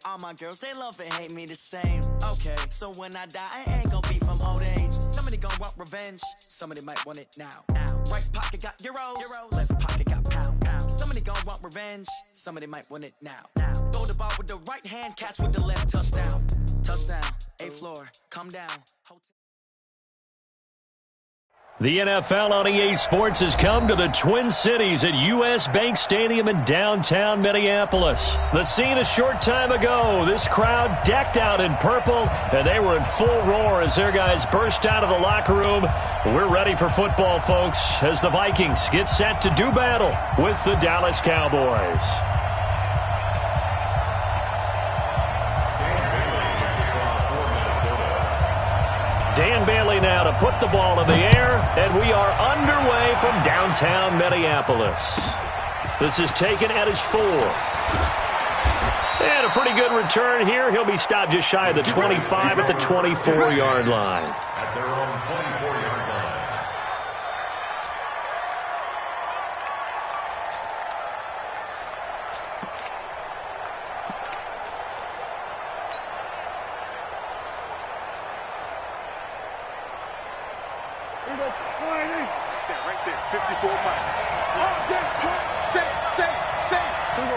All my girls, they love and hate me the same. Okay, so when I die, I ain't gonna be from old age. Somebody gonna want revenge, somebody might want it now. Right pocket got euros, left pocket got pound. Somebody gonna want revenge, somebody might want it now. Throw the ball with the right hand, catch with the left, touchdown. Touchdown, A floor, come down. The NFL on EA Sports has come to the Twin Cities at U.S. Bank Stadium in downtown Minneapolis. The scene a short time ago, this crowd decked out in purple, and they were in full roar as their guys burst out of the locker room. We're ready for football, folks, as the Vikings get set to do battle with the Dallas Cowboys. Dan Bailey now to put the ball in the air, and we are underway from downtown Minneapolis. This is taken at his 4. And a pretty good return here. He'll be stopped just shy of the 25 at the 24-yard line. At their own 24-yard line. Right there, 54 miles. Oh, yeah, say.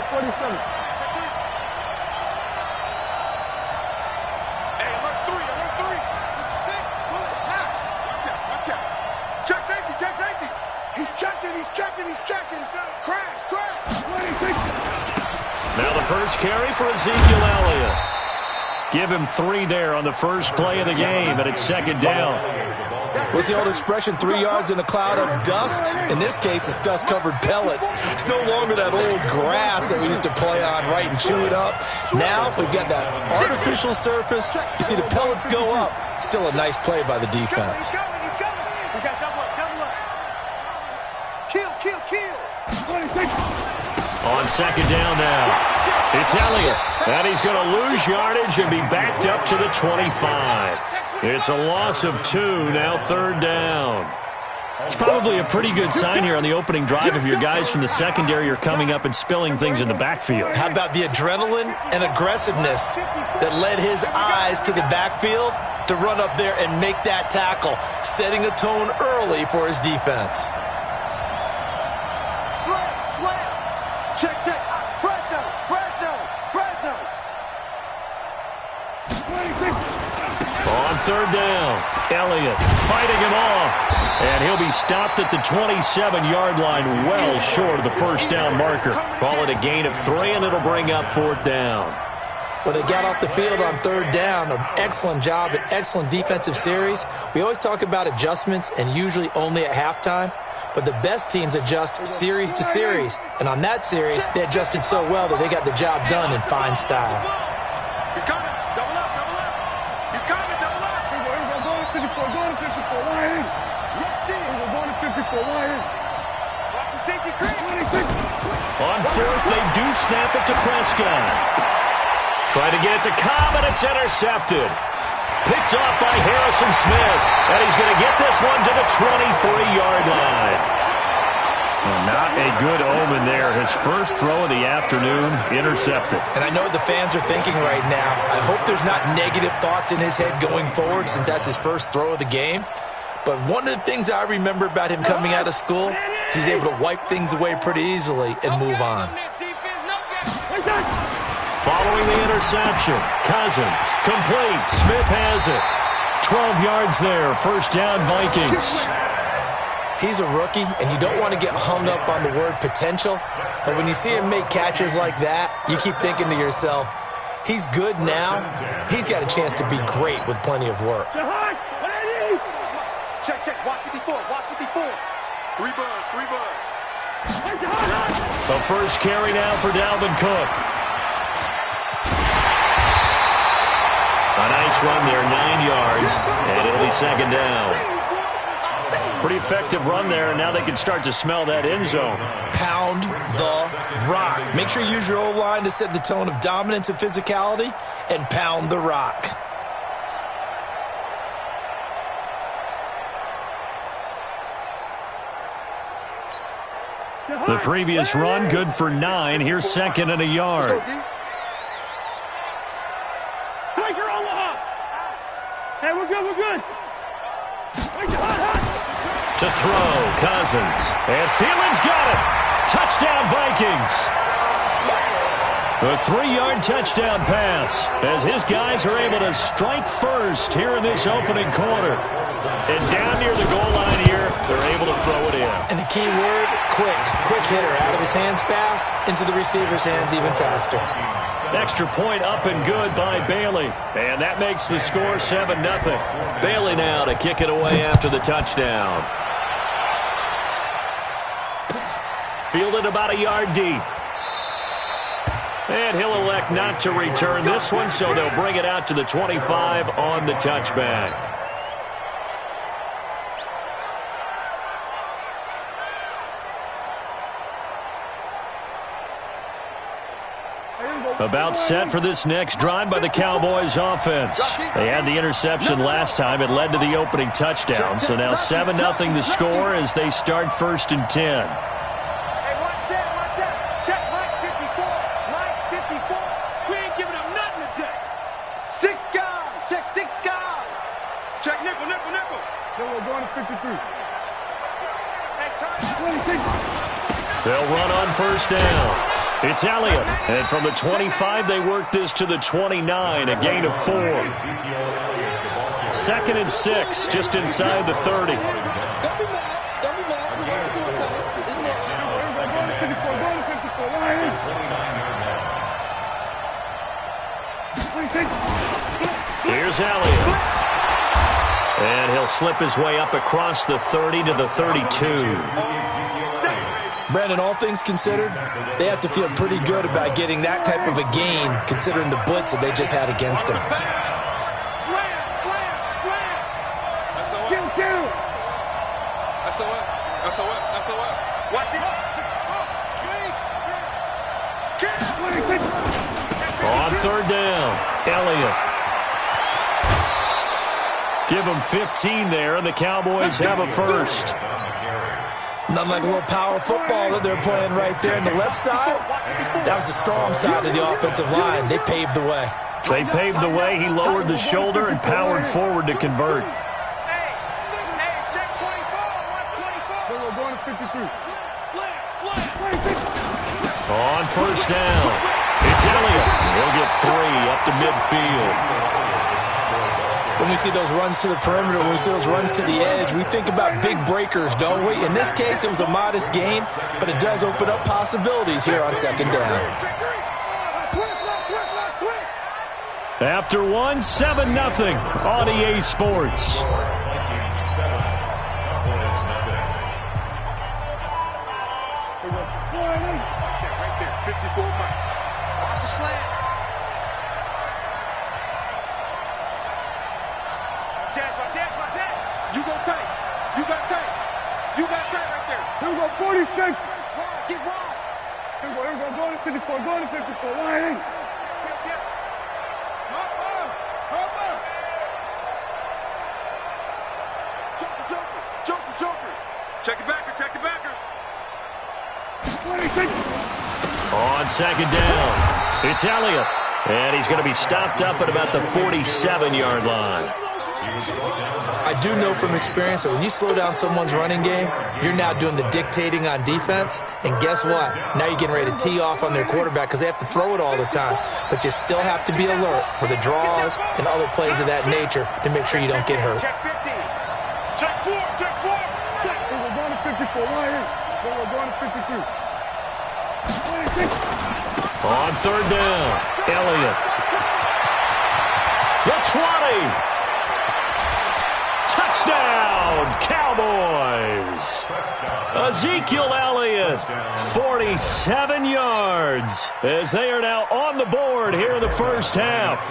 47. Hey, alert 3. Six, pull it, now. Watch out. Check safety. He's checking. Crash. 26. Now the first carry for Ezekiel Elliott. Give him 3 there on the first play of the game, and it's second down. What's the old expression, 3 yards in a cloud of dust? In this case, it's dust-covered pellets. It's no longer that old grass that we used to play on, right, and chew it up. Now we've got that artificial surface. You see the pellets go up. Still a nice play by the defense. He's going. We got double up. Kill. 26. On second down now, it's Elliott. And he's going to lose yardage and be backed up to the 25. It's a loss of 2, now third down. It's probably a pretty good sign here on the opening drive if your guys from the secondary are coming up and spilling things in the backfield. How about the adrenaline and aggressiveness that led his eyes to the backfield to run up there and make that tackle, setting a tone early for his defense. Slam. Check. Fresno. 26. On third down, Elliott fighting him off. And he'll be stopped at the 27-yard line, well short of the first down marker. Call it a gain of 3, and it'll bring up fourth down. Well, they got off the field on third down. An excellent job, an excellent defensive series. We always talk about adjustments, and usually only at halftime. But the best teams adjust series to series. And on that series, they adjusted so well that they got the job done in fine style. He's coming. Double up. He's coming. Double up. We're going to 54. Why in? We're going to 54. Why in? Watch the safety creep. 26. On fourth, they do snap it to Prescott. Try to get it to Cobb, and it's intercepted. Picked off by Harrison Smith. And he's going to get this one to the 23-yard line. Well, not a good omen there. His first throw of the afternoon, intercepted. And I know what the fans are thinking right now. I hope there's not negative thoughts in his head going forward since that's his first throw of the game. But one of the things I remember about him coming out of school is he's able to wipe things away pretty easily and move on. Following the interception, Cousins, complete. Smith has it. 12 yards there, first down Vikings. He's a rookie, and you don't want to get hung up on the word potential. But when you see him make catches like that, you keep thinking to yourself, he's good now. He's got a chance to be great with plenty of work. Check. Watch 54. 3 buzz. The first carry now for Dalvin Cook. A nice run there, 9 yards, and it'll be second down. Pretty effective run there, and now they can start to smell that end zone. Pound the rock. Make sure you use your O-line to set the tone of dominance and physicality, and pound the rock. The previous run, good for 9. Here's second and a yard. Quaker Omaha. Hey, we're good, we're good. To throw, Cousins. And Thielen's got it. Touchdown, Vikings. A 3-yard touchdown pass as his guys are able to strike first here in this opening quarter. And down near the goal line here, they're able to throw it in. And the key word, quick. Quick hitter. Out of his hands fast, into the receiver's hands even faster. Extra point up and good by Bailey. And that makes the score 7-0. Bailey now to kick it away after the touchdown. Fielded about a yard deep. And he'll elect not to return this one, so they'll bring it out to the 25 on the touchback. About set for this next drive by the Cowboys offense. They had the interception last time. It led to the opening touchdown. So now 7-0 the score as they start 1st and 10. They'll run on 1st down. It's Elliott. And from the 25, they work this to the 29, a gain of 4. 2nd and 6, just inside the 30. Here's Elliott. And he'll slip his way up across the 30 to the 32. Brandon, all things considered, they have to feel pretty good about getting that type of a gain, considering the blitz that they just had against them. On 3rd down, Elliott. Give them 15 there, and the Cowboys have a first. Nothing like a little power football that they're playing right there on the left side. That was the strong side of the offensive line. They paved the way. They paved the way. He lowered the shoulder and powered forward to convert. On 1st down, it's Elliott. He'll get 3 up to midfield. When we see those runs to the perimeter, when we see those runs to the edge, we think about big breakers, don't we? In this case, it was a modest gain, but it does open up possibilities here on 2nd down. After 1, 7-0 on EA Sports. On 2nd down, it's Elliott. And he's going to be stopped up at about the 47-yard line. I do know from experience that when you slow down someone's running game, you're now doing the dictating on defense. And guess what? Now you're getting ready to tee off on their quarterback because they have to throw it all the time. But you still have to be alert for the draws and other plays of that nature to make sure you don't get hurt. Check 50. Check 4. Check 4. Check. We're going to 54. We're going to 53. On 3rd down, Elliott. The 20. Touchdown, Cowboys. Ezekiel Elliott, 47 yards, as they are now on the board here in the 1st half.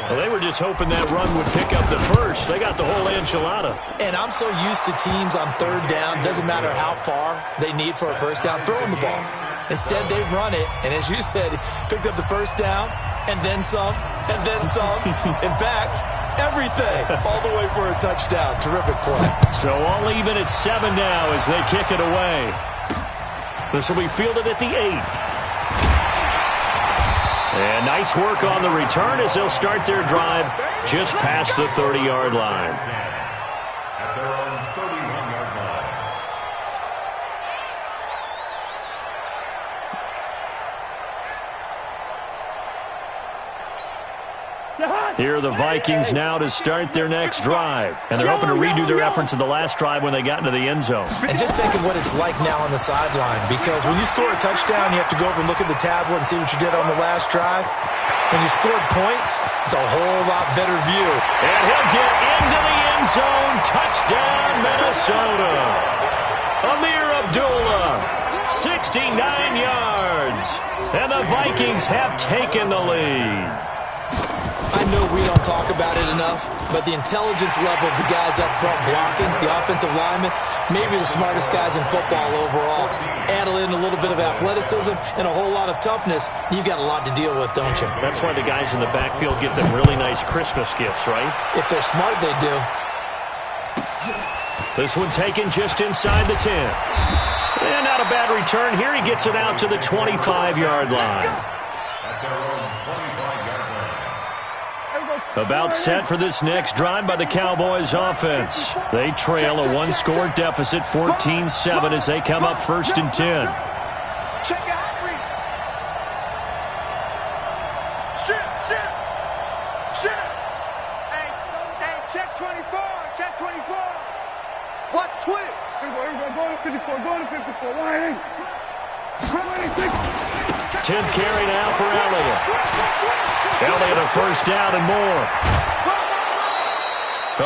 Well, they were just hoping that run would pick up the first. They got the whole enchilada. And I'm so used to teams on 3rd down, doesn't matter how far they need for a 1st down, throwing the ball. Instead, they run it, and as you said, picked up the 1st down, and then some, and then some. In fact, everything, all the way for a touchdown. Terrific play. So all even at 7 now as they kick it away. This will be fielded at the 8. And nice work on the return as they'll start their drive just past the 30-yard line. At their own 31-yard line. Here are the Vikings now to start their next drive. And they're hoping to redo their efforts in the last drive when they got into the end zone. And just think of what it's like now on the sideline, because when you score a touchdown, you have to go over and look at the tablet and see what you did on the last drive. When you scored points, it's a whole lot better view. And he'll get into the end zone. Touchdown, Minnesota. Amir Abdullah, 69 yards. And the Vikings have taken the lead. I know we don't talk about it enough, but the intelligence level of the guys up front blocking, the offensive linemen, maybe the smartest guys in football overall. Add in a little bit of athleticism and a whole lot of toughness, you've got a lot to deal with, don't you? That's why the guys in the backfield get them really nice Christmas gifts, right? If they're smart, they do. This one taken just inside the 10. And not a bad return here. He gets it out to the 25-yard line. At their own 25-yard line. About set for this next drive by the Cowboys offense. They trail a one-score deficit, 14-7, as they come up 1st and 10. Check your hot read. Shit. Hey, check 24. Check 24. Watch twist. Go to 54. Go to 54. Why? 10th carry now for Elliott. Elliott a first down and more.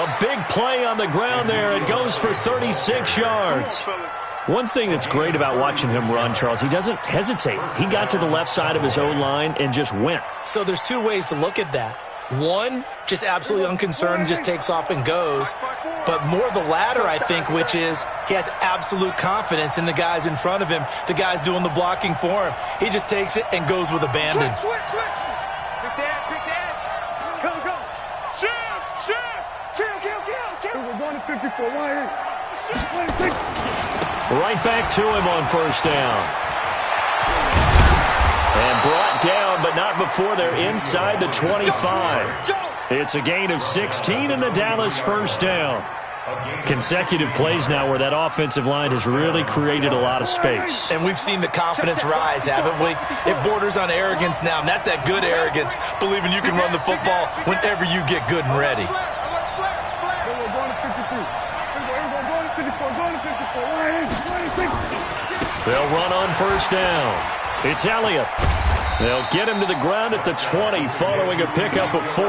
A big play on the ground there. It goes for 36 yards. One thing that's great about watching him run, Charles, he doesn't hesitate. He got to the left side of his O-line and just went. So there's two ways to look at that. One, just absolutely unconcerned, just takes off and goes. But more the latter, I think, which is he has absolute confidence in the guys in front of him, the guys doing the blocking for him. He just takes it and goes with abandon. Switch. Pick the edge. Go. Shoot. Kill. We're going to 54. Why? Right back to him on first down. And brought down, but not before they're inside the 25. It's a gain of 16 in the Dallas first down. Consecutive plays now where that offensive line has really created a lot of space. And we've seen the confidence rise, haven't we? It borders on arrogance now, and that's that good arrogance, believing you can run the football whenever you get good and ready. They'll run on first down. It's Elliott. They'll get him to the ground at the 20 following a pickup of 4.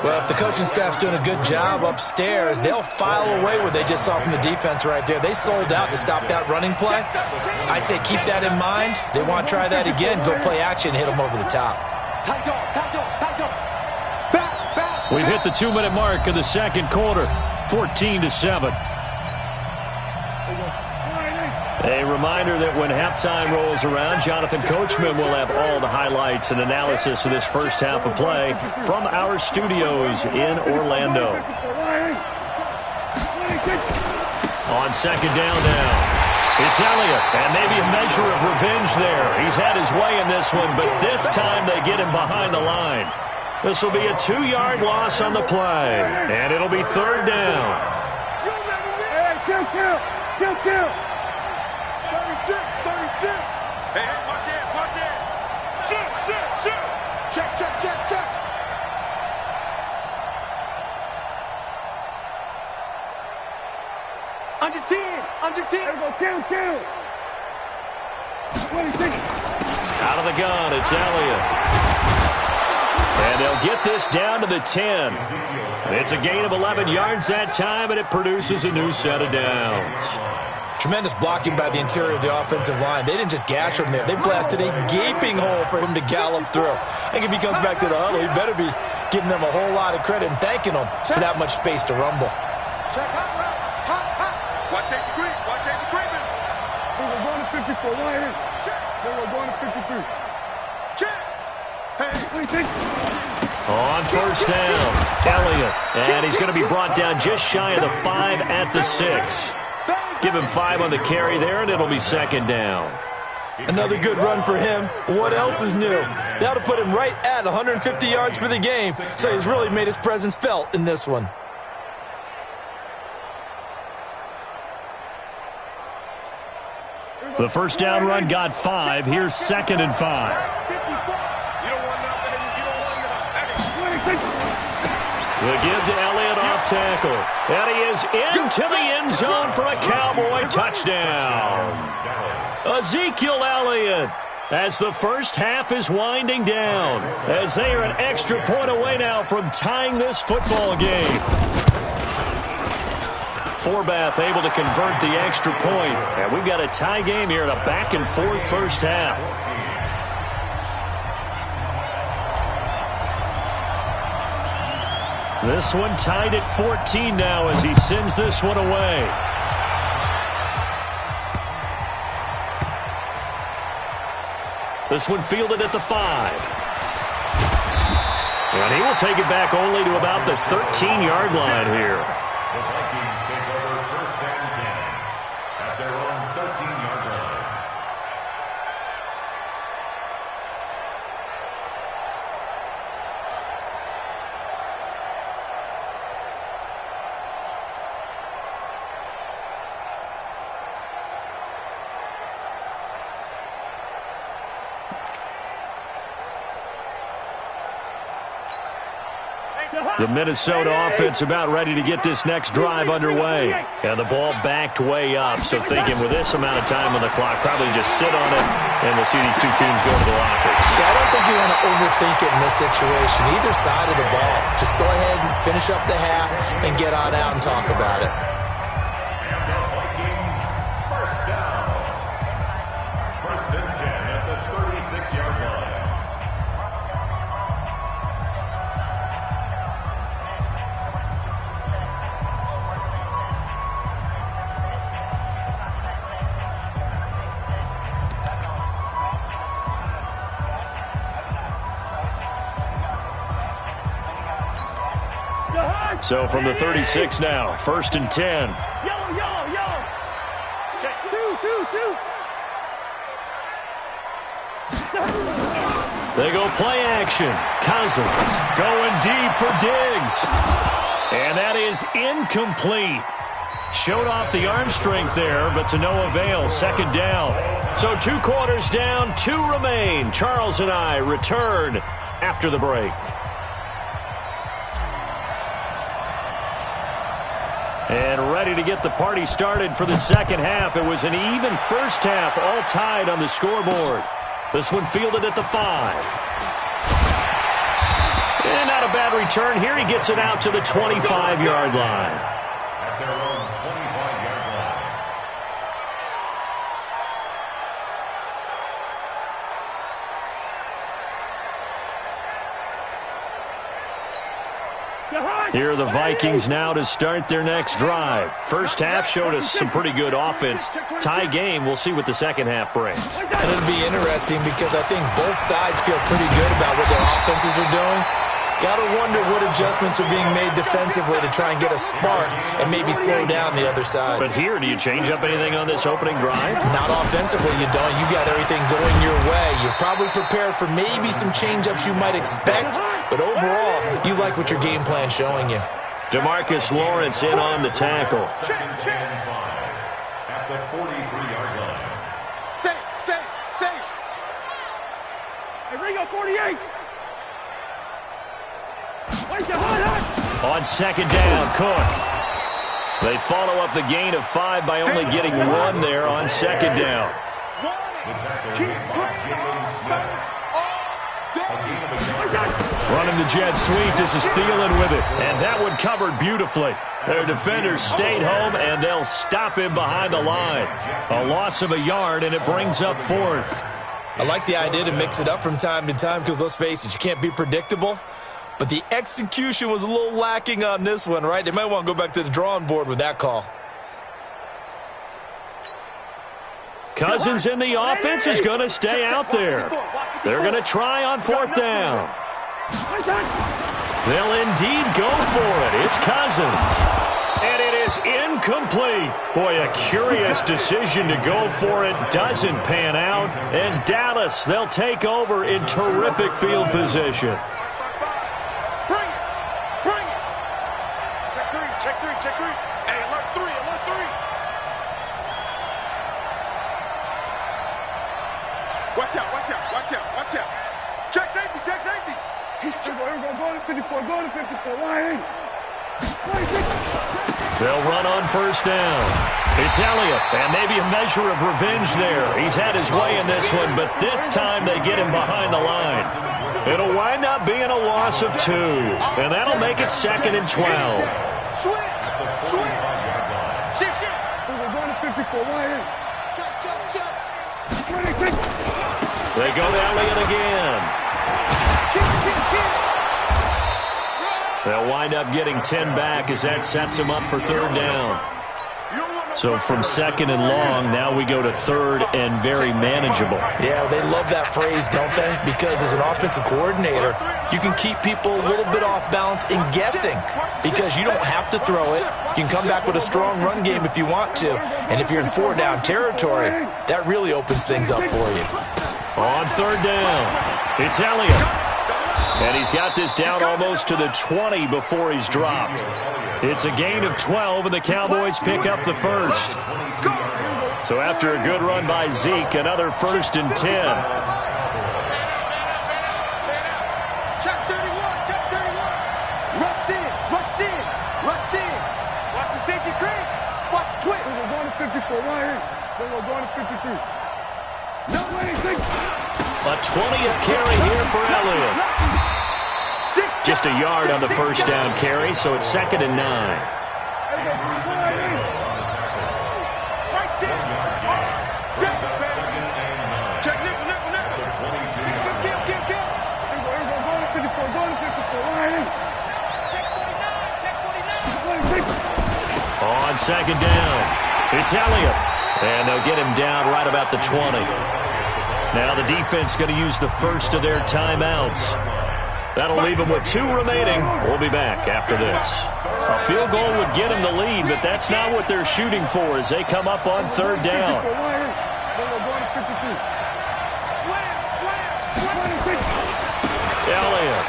Well, if the coaching staff's doing a good job upstairs, they'll file away what they just saw from the defense right there. They sold out to stop that running play. I'd say keep that in mind. They want to try that again. Go play action, hit them over the top. We've hit the 2-minute mark of the second quarter, 14-7. A reminder that when halftime rolls around, Jonathan Coachman will have all the highlights and analysis of this first half of play from our studios in Orlando. On second down now, it's Elliott, and maybe a measure of revenge there. He's had his way in this one, but this time they get him behind the line. This will be a 2-yard loss on the play, and it'll be third down. Kill. 36. Hey, watch it. Shoot. Check. Under 10. Kill. 26. Out of the gun, it's Elliott. And they'll get this down to the 10. It's a gain of 11 yards that time, and it produces a new set of downs. Tremendous blocking by the interior of the offensive line. They didn't just gash him there. They blasted a gaping hole for him to gallop through. I think if he comes back to the huddle, he better be giving them a whole lot of credit and thanking them for that much space to rumble. Check hot. Watch safety creeping. We're going to 54. Why? We're going to 53. Check. Hey. On first down, Elliott. And he's going to be brought down just shy of the 5 at the 6. Give him 5 on the carry there, and it'll be second down. Another good run for him. What else is new? That'll put him right at 150 yards for the game, so he's really made his presence felt in this one. The first down run got 5. Here's 2nd and 5. The give to Elliott off tackle. And he is into the end zone for a Cowboy touchdown. Ezekiel Elliott, as the first half is winding down, as they are an extra point away now from tying this football game. Forbath able to convert the extra point. And we've got a tie game here in a back-and-forth first half. This one tied at 14 now as he sends this one away. This one fielded at the 5. And he will take it back only to about the 13-yard line here. The Vikings take over 1st and 10 at their own 13-yard line. The Minnesota offense about ready to get this next drive underway. And the ball backed way up, so thinking with this amount of time on the clock, probably just sit on it, and we'll see these two teams go to the lockers. Yeah, I don't think you want to overthink it in this situation. Either side of the ball. Just go ahead and finish up the half and get on out and talk about it. And the Vikings, first down. 1st and 10 at the 36-yard line. So from the 36 now, 1st and 10. Yellow. Check. Two. They go play action. Cousins going deep for Diggs. And that is incomplete. Showed off the arm strength there, but to no avail. 2nd down. So 2 quarters down, 2 remain. Charles and I return after the break. And ready to get the party started for the second half. It was an even first half, all tied on the scoreboard. This one fielded at the 5. And not a bad return here. He gets it out to the 25-yard line. At their own 25-yard line. Here are the Vikings now to start their next drive. First half showed us some pretty good offense. Tie game, we'll see what the second half brings. And it'll be interesting because I think both sides feel pretty good about what their offenses are doing. Got to wonder what adjustments are being made defensively to try and get a spark and maybe slow down the other side. But here, do you change up anything on this opening drive? Not offensively, you don't. You got everything going your way. You've probably prepared for maybe some change-ups you might expect, but overall, you like what your game plan's showing you. DeMarcus Lawrence in on the tackle. 2nd and 5 at the 43-yard line. Say. Hey, Ringo, 48. On 2nd down, Cook. They follow up the gain of 5 by only getting 1 there on 2nd down. The tackle made by Jalen Smith. Running the jet sweep, this is Thielen with it. And that one covered beautifully. Their defenders stayed home, and they'll stop him behind the line. A loss of a yard, and it brings up 4th. I like the idea to mix it up from time to time because, let's face it, you can't be predictable. But the execution was a little lacking on this one, right? They might want to go back to the drawing board with that call. Cousins in the offense is going to stay out there. They're going to try on 4th down. They'll indeed go for it. It's Cousins. And it is incomplete. Boy, a curious decision to go for it. Doesn't pan out. And Dallas, they'll take over in terrific field position. Bring it. Bring it. Check three. Check three. Check three. Hey, alert three. Alert three. Watch out. Watch out. Watch out. Watch out. Check safety. Check safety. He's going to 54. Going to 54. Why? They'll run on first down. It's Elliott, and maybe a measure of revenge there. He's had his way in this one, but this time they get him behind the line. It'll wind up being a loss of 2, and that'll make it 2nd and 12. Switch. Switch. Shift, shift. We're going to 54. Why? Check, check, check. They go to Elliott again. They'll wind up getting 10 back as that sets them up for 3rd down. So from 2nd and long, now we go to 3rd and very manageable. Yeah, they love that phrase, don't they? Because as an offensive coordinator, you can keep people a little bit off balance and guessing because you don't have to throw it. You can come back with a strong run game if you want to. And if you're in 4-down territory, that really opens things up for you. On 3rd down, it's Elliott. And he's got this down almost to the 20 before he's dropped. It's a gain of 12, and the Cowboys pick up the first. So after a good run by Zeke, another 1st and 10. Check 31, check 31. Rush in, rush in, rush in. Watch the safety creep. Watch twitch. We're going to 54, right here. Then we're going to 53. No way, A 20th carry here for Elliott. Just a yard on the first down carry, so it's 2nd and 9. Right there. Check nickel, nickel, nickel. Kill. We're going to 54, going to 54, right here. Check 49, check 49. On 2nd down, it's Elliott. And they'll get him down right about the 20. Now the defense going to use the first of their timeouts. That'll leave them with 2 remaining. We'll be back after this. A field goal would get them the lead, but that's not what they're shooting for as they come up on 3rd down. Elliott.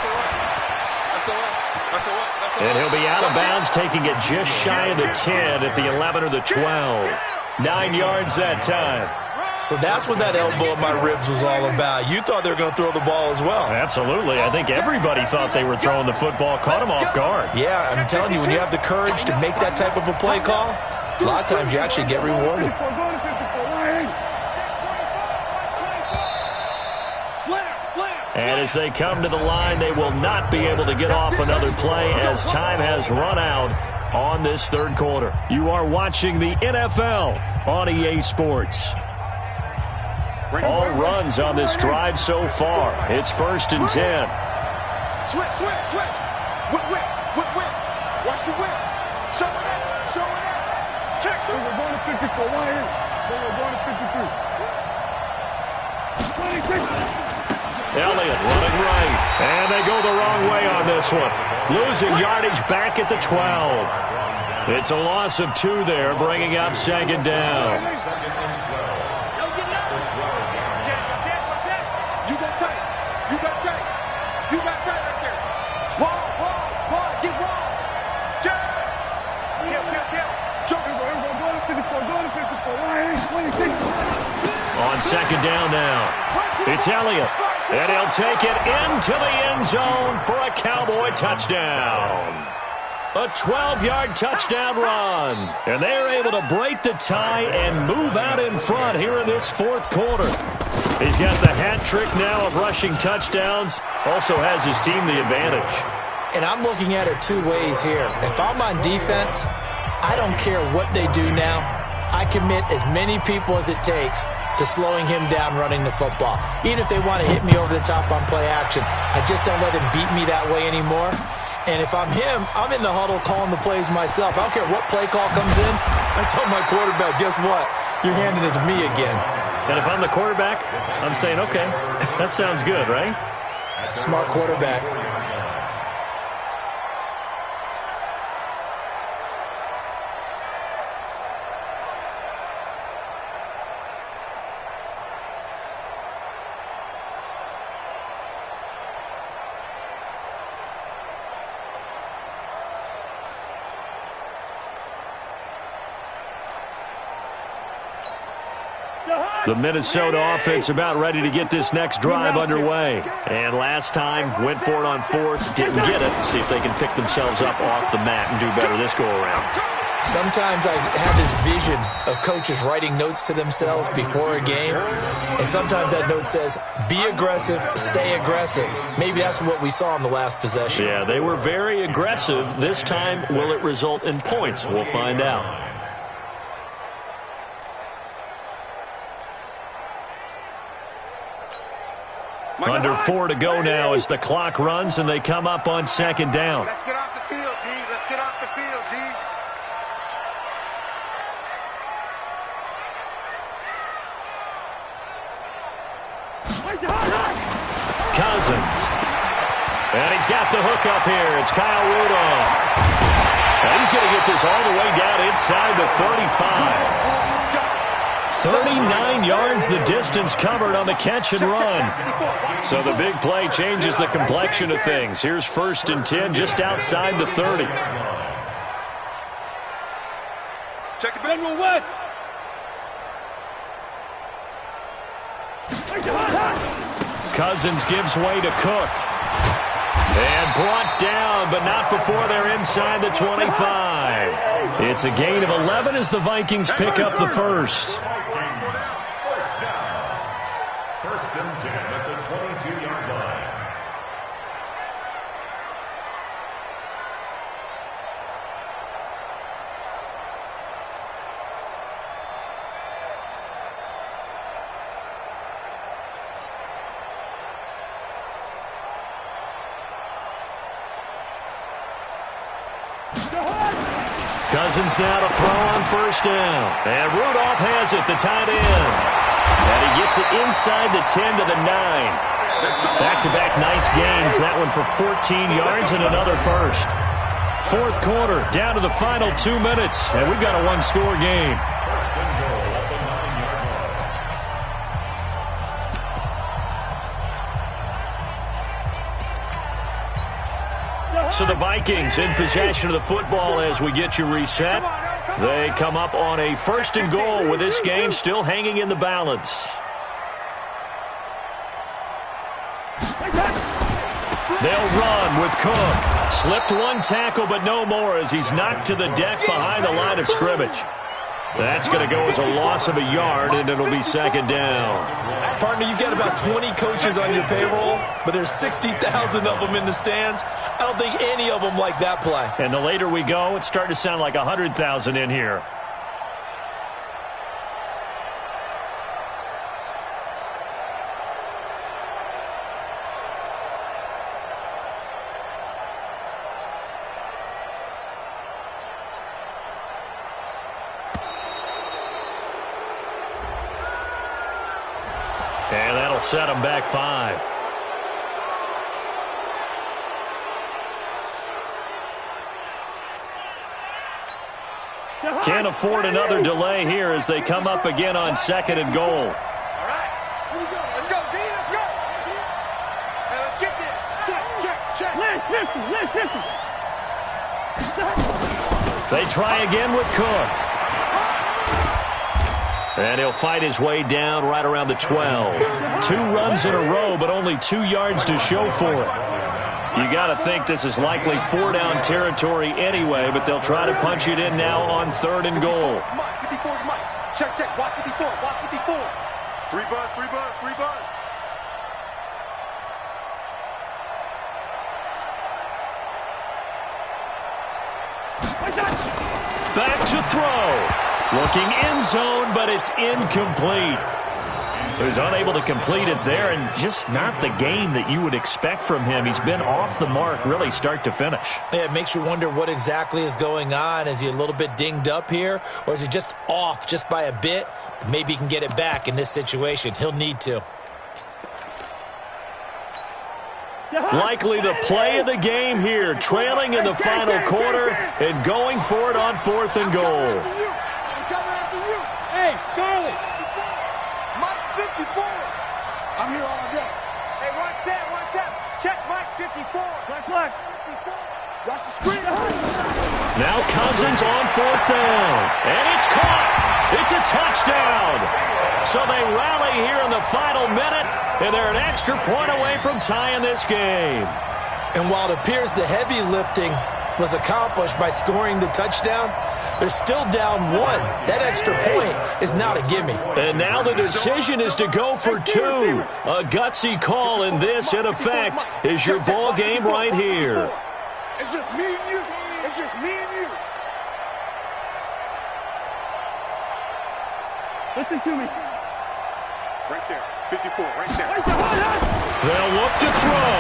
And he'll be out of bounds, taking it just shy of the 10 at the 11 or the 12. 9 yards that time. So that's what that elbow in my ribs was all about. You thought they were going to throw the ball as well. Absolutely. I think everybody thought they were throwing the football, caught them off guard. Yeah, I'm telling you, when you have the courage to make that type of a play call, a lot of times you actually get rewarded. And as they come to the line, they will not be able to get off another play as time has run out on this 3rd quarter. You are watching the NFL on EA Sports. All runs on this drive so far. It's 1st and 10. Switch. Whip. Watch the whip. Show it up. Check through. We're going to 54. Why here? Then we're going to 53. 26. Elliott running right. And they go the wrong way on this one. Losing yardage back at the 12. It's a loss of 2 there, bringing up 2nd down. You got tight right there. Wall, get wall. Check. Kill. Joker, we're going to 54, right here. 26. On 2nd down now, it's Elliott. And he'll take it into the end zone for a Cowboy touchdown. A 12-yard touchdown run. And they're able to break the tie and move out in front here in this 4th quarter. He's got the hat trick now of rushing touchdowns. Also has his team the advantage. And I'm looking at it 2 ways here. If I'm on defense, I don't care what they do now. I commit as many people as it takes to slowing him down running the football. Even if they want to hit me over the top on play action, I just don't let him beat me that way anymore. And if I'm him, I'm in the huddle calling the plays myself. I don't care what play call comes in. I tell my quarterback, guess what? You're handing it to me again. And if I'm the quarterback, I'm saying, okay, that sounds good, right? Smart quarterback. The Minnesota offense about ready to get this next drive underway. And last time, went for it on fourth, didn't get it. See if they can pick themselves up off the mat and do better this go-around. Sometimes I have this vision of coaches writing notes to themselves before a game, and sometimes that note says, be aggressive, stay aggressive. Maybe that's what we saw in the last possession. Yeah, they were very aggressive. This time, will it result in points? We'll find out. Under 4 to go now as the clock runs and they come up on second down. Let's get off the field, D. Let's get off the field, D. Cousins. And he's got the hook up here. It's Kyle Rudolph. And he's going to get this all the way down inside the 35. 39 yards the distance covered on the catch and run. So the big play changes the complexion of things. Here's 1st and 10 just outside the 30. Check the General West. Cousins gives way to Cook. And brought down, but not before they're inside the 25. It's a gain of 11 as the Vikings pick up the first. First down. 1st and 10 at the 22-yard line. Cousins now to throw on 1st down. And Rudolph has it, the tight end. And he gets it inside the 10 to the 9. Back-to-back nice gains. That one for 14 yards and another first. 4th quarter, down to the final 2 minutes. And we've got a one-score game. First and goal at the 9-yard line. So the Vikings in possession of the football as we get you reset. They come up on a 1st and goal with this game still hanging in the balance. They'll run with Cook. Slipped one tackle, but no more as he's knocked to the deck behind the line of scrimmage. That's going to go as a loss of a yard, and it'll be 2nd down. Partner, you've got about 20 coaches on your payroll, but there's 60,000 of them in the stands. I don't think any of them like that play. And the later we go, it's starting to sound like 100,000 in here. And that'll set them back 5. Can't afford another delay here as they come up again on 2nd and goal. All right. Here we go. Let's go, D. Let's go. Hey, let's get there. Check. Lance 50. They try again with Cook. And he'll fight his way down right around the 12. 2 runs in a row, but only 2 yards to show for it. You got to think this is likely 4-down territory anyway, but they'll try to punch it in now on 3rd and goal. Mike, 54 to Mike. Check. Watch 54. Watch 54. 3 buzz. Back to throw. Looking end zone, but it's incomplete. He's unable to complete it there, and just not the game that you would expect from him. He's been off the mark really start to finish. Yeah, it makes you wonder what exactly is going on. Is he a little bit dinged up here, or is he just off just by a bit? Maybe he can get it back in this situation. He'll need to. Likely the play of the game here, trailing in the final quarter and going for it on 4th and goal. Hey, Charlie. Mike 54. I'm here all day. Hey, one set. Check Mike 54. Black. 54. Watch the screen. Now Cousins on 4th down. And it's caught. It's a touchdown. So they rally here in the final minute, and they're an extra point away from tying this game. And while it appears the heavy lifting was accomplished by scoring the touchdown, they're still down 1. That extra point is not a gimme. And now the decision is to go for 2. A gutsy call, and this, in effect, is your ball game right here. It's just me and you. It's just me and you. Listen to me. Right there. 54, right there. They'll look to throw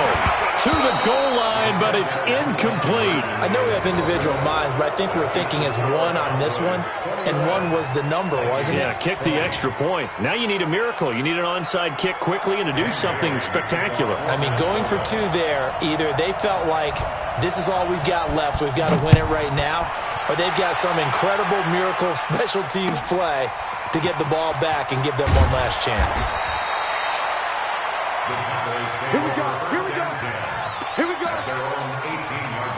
to the goal line, but it's incomplete. I know we have individual minds, but I think we're thinking as 1 on this one, and 1 was the number, wasn't it? Yeah, kick the extra point. Now you need a miracle. You need an onside kick quickly and to do something spectacular. I mean, going for 2 there, either they felt like this is all we've got left, we've got to win it right now, or they've got some incredible miracle special teams play to get the ball back and give them one last chance. Here we go. Here we go. Here we go. At their own 18-yard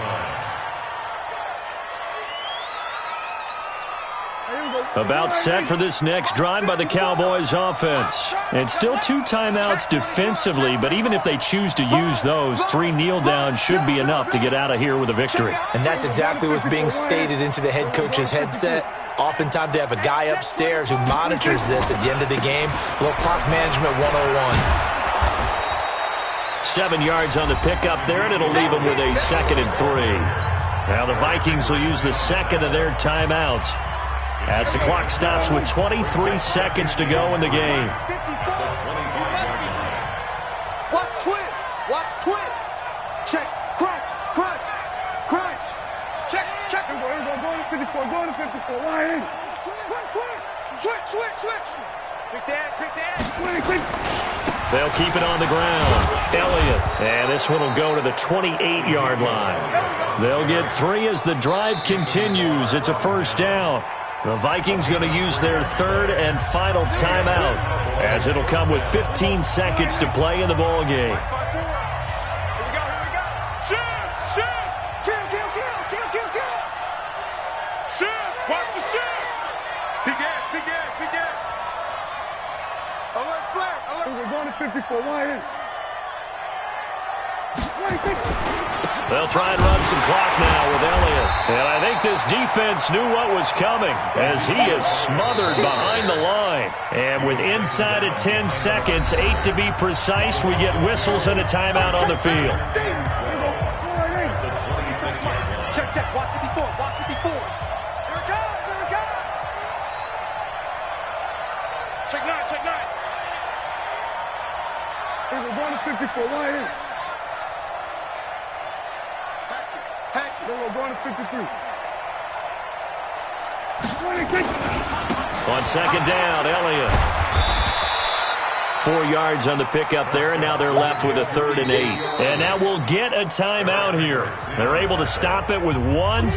line. About set for this next drive by the Cowboys offense. And still 2 timeouts defensively, but even if they choose to use those, 3 kneel downs should be enough to get out of here with a victory. And that's exactly what's being stated into the head coach's headset. Oftentimes they have a guy upstairs who monitors this at the end of the game. Little clock management 101. 7 yards on the pickup there, and it'll leave them with a 2nd and 3. Now the Vikings will use the second of their timeouts as the clock stops with 23 seconds to go in the game. Watch twins. Watch twins. Check. Crunch. Crunch. Crunch. Check. Check. Here we go. Going to 54. Going to 54. Wide in. Switch. Switch. Switch. Quick that. Quick that. Swing. Quick. They'll keep it on the ground. Elliott. And this one will go to the 28-yard line. They'll get 3 as the drive continues. It's a first down. The Vikings going to use their 3rd and final timeout, as it'll come with 15 seconds to play in the ball game. Here we go. Shoot. Shoot. Kill. Shoot. Watch the shoot. Big ass. Alert flag. We're going to 54. Wide in. They'll try and run some clock now with Elliott. And I think this defense knew what was coming, as he is smothered behind the line. And with inside of 10 seconds, 8 to be precise, we get whistles and a timeout on the field. Check. Watch 54. Watch 54. Here it comes. Check 9. We're going to 54. Wide in. Hatchet. Then we're going to 53. On 2nd down, Elliott. 4 yards on the pickup there, and now they're left with a 3rd and 8. And now we'll get a timeout here. They're able to stop it with 1.